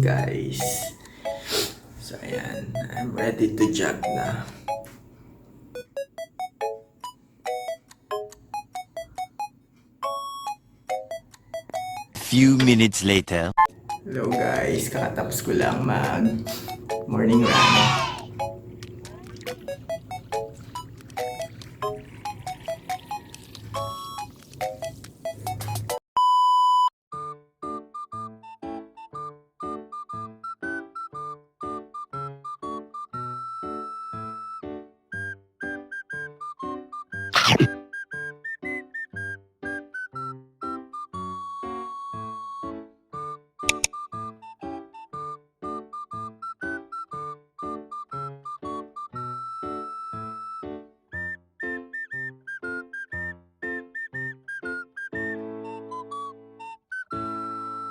guys. So ayan, I'm ready to jog na. Few minutes later. Hello guys, kakatapos ko lang mag morning run.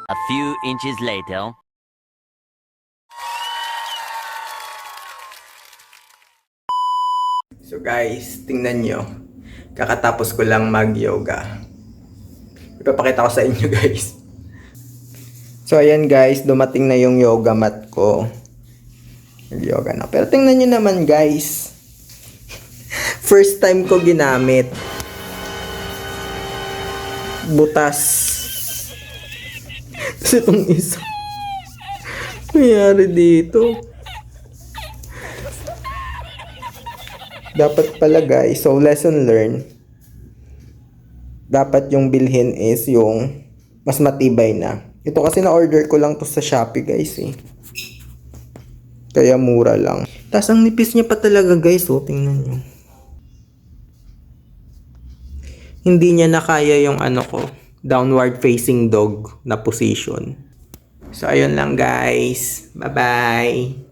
A few inches later. So guys, tingnan nyo. Kakatapos ko lang mag-yoga. Ipapakita ko sa inyo guys. So ayan guys, dumating na yung yoga mat ko. Nag-yoga na. Pero tingnan nyo naman guys. First time ko ginamit. Butas. Kasi itong isa. Nangyari dito. Dapat pala guys, so lesson learned. Dapat yung bilhin is yung mas matibay na. Ito kasi na-order ko lang to sa Shopee guys eh. Kaya mura lang. Tapos ang nipis niya pa talaga guys, oh, tingnan nyo. Hindi niya na kaya yung ano ko, downward facing dog na position. So ayun lang guys. Bye-bye.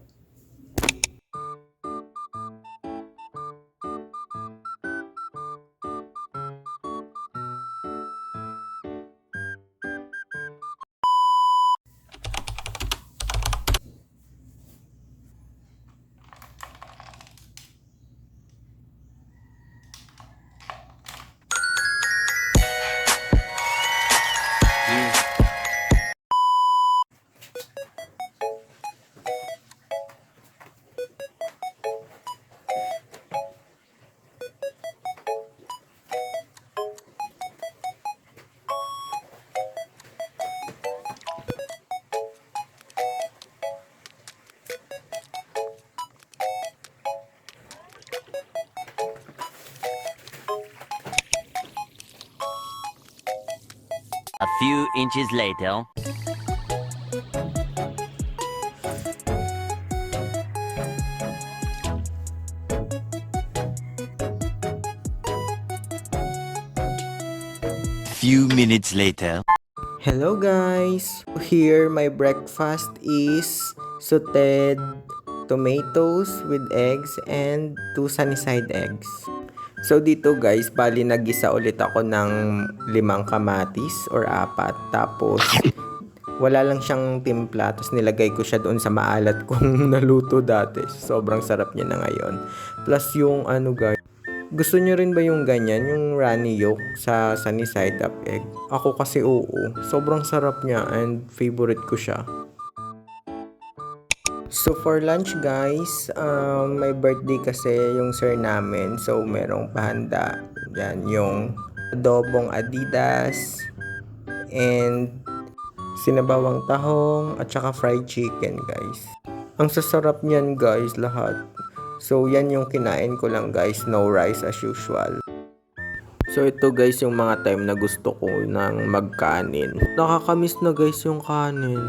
A few inches later. Few minutes later. Hello guys! Here my breakfast is sauteed tomatoes with eggs and 2 sunny side eggs. So dito guys, bali nagisa ulit ako ng 5 kamatis or 4. Tapos wala lang siyang timpla. Tapos nilagay ko siya doon sa maalat kong naluto dati. Sobrang sarap niya na ngayon. Plus yung ano guys, gusto nyo rin ba yung ganyan? Yung runny yolk sa sunny side up egg? Ako kasi oo. Sobrang sarap niya and favorite ko siya. So for lunch guys, may birthday kasi yung sir namin. So merong pahanda. Yan yung adobong Adidas and sinabawang tahong at saka fried chicken guys. Ang sasarap niyan guys lahat. So yan yung kinain ko lang guys, no rice as usual. So ito guys yung mga time na gusto ko nang magkanin. Nakakamiss na guys yung kanin.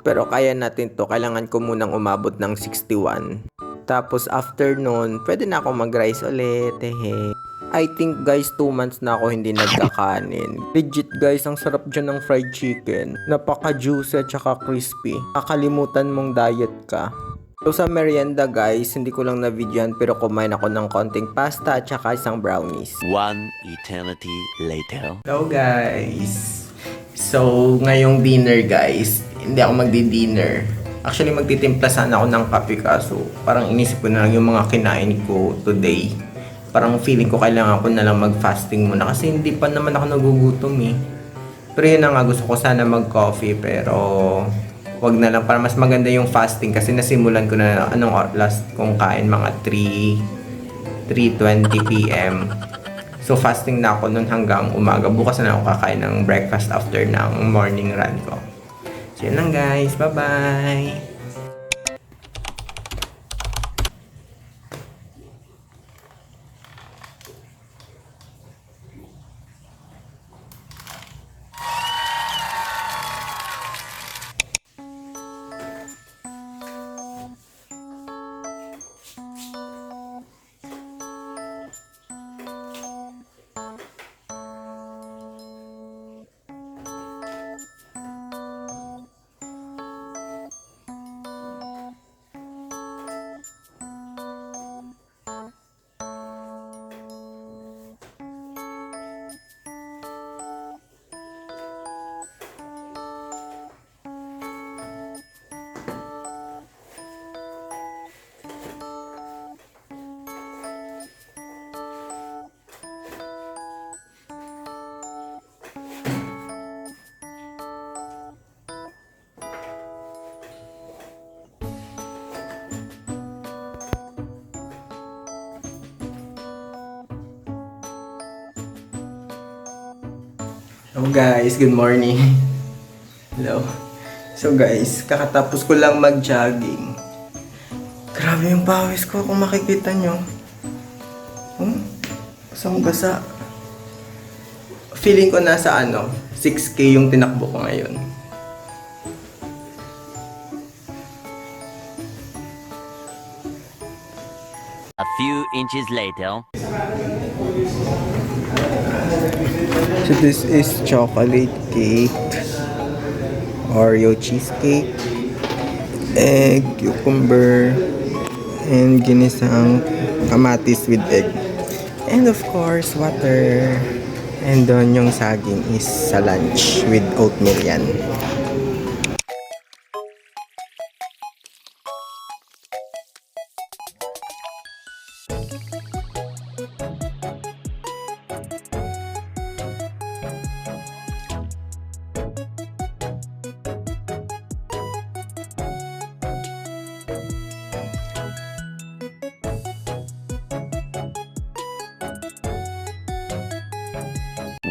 Pero kaya natin to, kailangan ko munang umabot ng 61. Tapos after nun, pwede na ako mag-rice ulit. I think guys 2 months na ako hindi nagkakanin. Legit guys, ang sarap dyan ng fried chicken. Napaka-juicy at saka crispy. Kakalimutan mong diet ka. So sa merienda guys, hindi ko lang na-videohan pero kumain ako ng konting pasta at saka isang brownies. One eternity later. Hello guys! So ngayong dinner guys, hindi ako magdi-dinner. Actually magtitimpla sana ako ng kape kaso parang inisip ko na lang yung mga kinain ko today. Parang feeling ko kailangan ko na lang mag-fasting muna kasi hindi pa naman ako nagugutom eh. Pero yun na nga, gusto ko sana mag-coffee pero wag na lang, para mas maganda yung fasting kasi nasimulan ko na last kong kain mga 3:20 p.m. So fasting na ako nun hanggang umaga. Bukas na ako kakain ng breakfast after ng morning run ko. So yun lang guys, bye bye. Hello guys, good morning. Hello. So guys, kakatapos ko lang mag-jogging. Grabe yung pawis ko kung makikita nyo. Basang-basa. Feeling ko nasa 6K yung tinakbo ko ngayon. A few inches later. So this is chocolate cake, Oreo cheesecake, egg, cucumber, and ginisang kamatis with egg. And of course, water. And doon yung saging is sa lunch with oatmeal yan.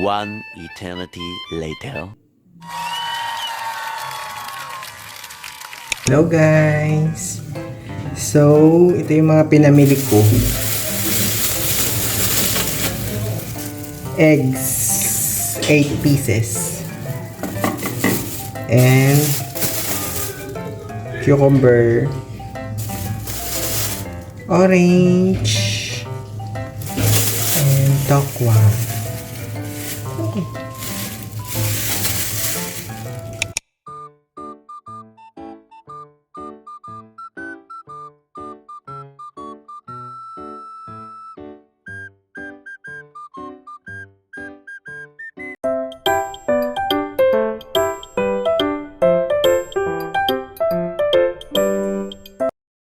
One eternity later. Hello guys! So, ito yung mga pinamili ko. Eggs, 8 pieces. And cucumber, orange, and tokwa. Okay.